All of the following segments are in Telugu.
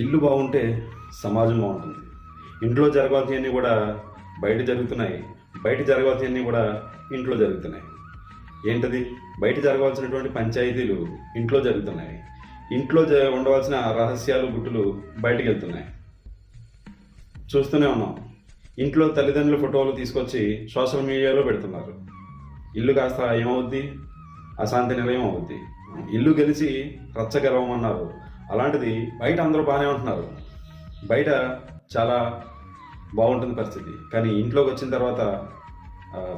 ఇల్లు బాగుంటే సమాజం బాగుంటుంది. ఇంట్లో జరగాల్సినవన్నీ కూడా బయట జరుగుతున్నాయి, బయట జరగాల్సినవన్నీ కూడా ఇంట్లో జరుగుతున్నాయి. ఏంటది? బయట జరగాల్సినటువంటి పంచాయతీలు ఇంట్లో జరుగుతున్నాయి, ఇంట్లో ఉండవలసిన రహస్యాలు గుట్టులు బయటకు వెళ్తున్నాయి. చూస్తూనే ఉన్నాం. ఇంట్లో తల్లిదండ్రుల ఫోటోలు తీసుకొచ్చి సోషల్ మీడియాలో పెడుతున్నారు. ఇల్లు కాస్త ఏమవుద్ది? అశాంతి నిలయం అవుద్ది. ఇల్లు గెలిచి రచ్చ గెలవమన్నారు. అలాంటిది బయట అందరూ బాగానే ఉంటున్నారు, బయట చాలా బాగుంటుంది పరిస్థితి. కానీ ఇంట్లోకి వచ్చిన తర్వాత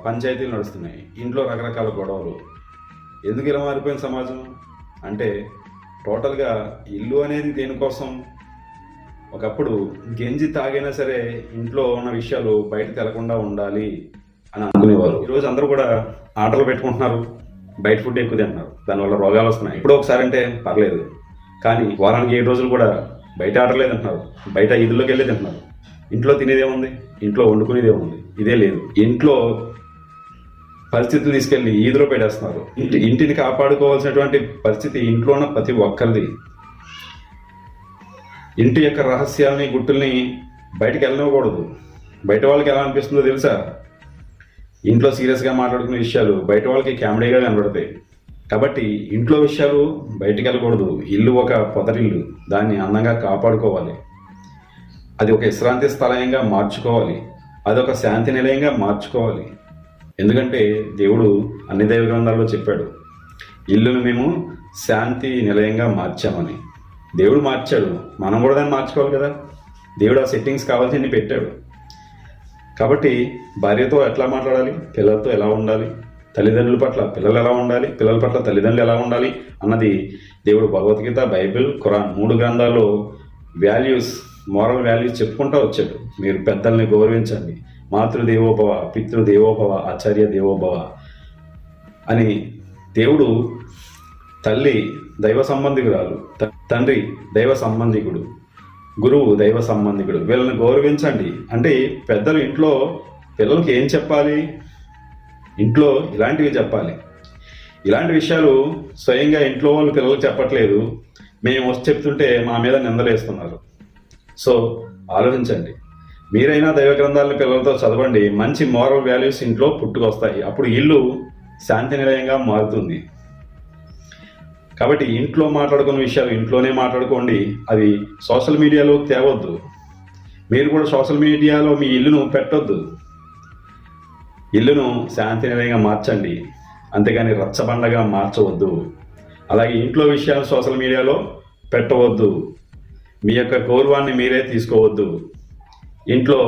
పంచాయతీలు నడుస్తున్నాయి, ఇంట్లో రకరకాల గొడవలు. ఎందుకు ఇలా మారిపోయిన సమాజం అంటే టోటల్గా ఇల్లు అనేది దేనికోసం? ఒకప్పుడు గెంజి తాగైనా సరే ఇంట్లో ఉన్న విషయాలు బయట తెలకుండా ఉండాలి అని అనుకునేవారు. ఈరోజు అందరూ కూడా ఆటలు పెట్టుకుంటున్నారు, బయట ఫుడ్ ఎక్కువ తింటున్నారు, దానివల్ల రోగాలు వస్తున్నాయి. ఇప్పుడు ఒకసారి అంటే పర్లేదు, కానీ వారానికి 7 రోజులు కూడా బయట ఆటలే తింటున్నారు, బయట ఈదుల్లోకి వెళ్ళి తింటున్నారు. ఇంట్లో తినేదేముంది? ఇంట్లో వండుకునేదేముంది? ఇదే లేదు. ఇంట్లో పరిస్థితులు తీసుకెళ్లి ఈదులో పెట్టేస్తున్నారు. ఇంటిని కాపాడుకోవాల్సినటువంటి పరిస్థితి ఇంట్లో ఉన్న ప్రతి ఒక్కరిది. ఇంటి యొక్క రహస్యాలని గుట్టుల్ని బయటకు వెళ్ళనివ్వకూడదు. బయట వాళ్ళకి ఎలా అనిపిస్తుందో తెలుసా? ఇంట్లో సీరియస్గా మాట్లాడుకునే విషయాలు బయట వాళ్ళకి కామెడీగా కనబడతాయి. కాబట్టి ఇంట్లో విషయాలు బయటికి వెళ్ళకూడదు. ఇల్లు ఒక పొదరిల్లు, దాన్ని అందంగా కాపాడుకోవాలి. అది ఒక విశ్రాంతి స్థలంగా మార్చుకోవాలి, అదొక శాంతి నిలయంగా మార్చుకోవాలి. ఎందుకంటే దేవుడు అన్ని దైవ గ్రంథాల్లో చెప్పాడు, ఇల్లును మేము శాంతి నిలయంగా మార్చామని. దేవుడు మార్చాడు, మనం కూడా దాన్ని మార్చుకోవాలి కదా. దేవుడు ఆ సెట్టింగ్స్ కావాల్సింది పెట్టాడు. కాబట్టి భార్యతో ఎట్లా మాట్లాడాలి, పిల్లలతో ఎలా ఉండాలి, తల్లిదండ్రుల పట్ల పిల్లలు ఎలా ఉండాలి, పిల్లల పట్ల తల్లిదండ్రులు ఎలా ఉండాలి అన్నది దేవుడు భగవద్గీత, బైబిల్, ఖురాన్ 3 గ్రంథాల్లో వాల్యూస్, మోరల్ వాల్యూస్ చెప్పుకుంటూ వచ్చాడు. మీరు పెద్దల్ని గౌరవించండి, మాతృదేవోభవ, పితృదేవోభవ, ఆచార్య దేవోభవ అని. దేవుడు తల్లి దైవ సంబంధికురాలు, తండ్రి దైవ సంబంధికుడు, గురువు దైవ సంబంధికుడు. వీళ్ళని గౌరవించండి అంటే పెద్దలు ఇంట్లో పిల్లలకి ఏం చెప్పాలి? ఇంట్లో ఇలాంటివి చెప్పాలి. ఇలాంటి విషయాలు స్వయంగా ఇంట్లో వాళ్ళు పిల్లలకు చెప్పట్లేదు, మేము వచ్చి చెప్తుంటే మా మీద నిందలేస్తున్నారు. సో ఆలోచించండి. మీరైనా దైవ గ్రంథాలను పిల్లలతో చదవండి, మంచి మోరల్ వాల్యూస్ ఇంట్లో పుట్టుకొస్తాయి. అప్పుడు ఇల్లు శాంతి నిలయంగా మారుతుంది. కాబట్టి ఇంట్లో మాట్లాడుకున్న విషయాలు ఇంట్లోనే మాట్లాడుకోండి, అవి సోషల్ మీడియాలో తేవద్దు. మీరు కూడా సోషల్ మీడియాలో మీ ఇల్లును పెట్టొద్దు. ఇల్లును శాంతి నిలయంగా మార్చండి, అంతేగాని రచ్చబండగా మార్చవద్దు. అలాగే ఇంట్లో విషయాలు సోషల్ మీడియాలో పెట్టవద్దు. మీ యొక్క గౌరవాన్ని మీరే తీసుకోవద్దు. ఇంట్లో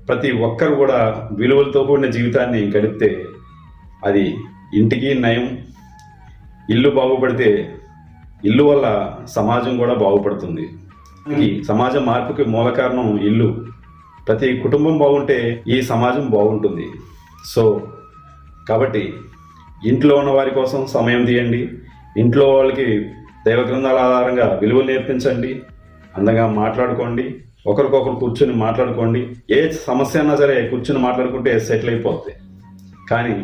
ప్రతి ఒక్కరు కూడా విలువలతో కూడిన జీవితాన్ని గడిపితే అది ఇంటికి నయం. ఇల్లు బాగుపడితే ఇల్లు వల్ల సమాజం కూడా బాగుపడుతుంది. ఈ సమాజ మార్పుకి మూల కారణం ఇల్లు. ప్రతి కుటుంబం బాగుంటే ఈ సమాజం బాగుంటుంది. సో కాబట్టి ఇంట్లో ఉన్న వారి కోసం సమయం తీయండి, ఇంట్లో వాళ్ళకి దైవ గ్రంథాల ఆధారంగా విలువలు నేర్పించండి, అందంగా మాట్లాడుకోండి, ఒకరికొకరు కూర్చుని మాట్లాడుకోండి. ఏ సమస్య అయినా సరే కూర్చుని మాట్లాడుకుంటే సెటిల్ అయిపోద్ది. కానీ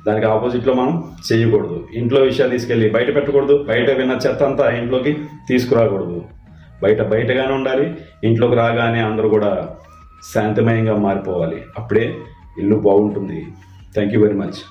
దానికి ఆపోజిట్లో మనం చేయకూడదు. ఇంట్లో విషయాలు తీసుకెళ్ళి బయట పెట్టకూడదు, బయట విన్న చెత్త అంతా ఇంట్లోకి తీసుకురాకూడదు. బయటగానే ఉండాలి, ఇంట్లోకి రాగానే అందరూ కూడా శాంతిమయంగా మారిపోవాలి. అప్పుడే ఇల్లు బాగుంటుంది. Thank you very much.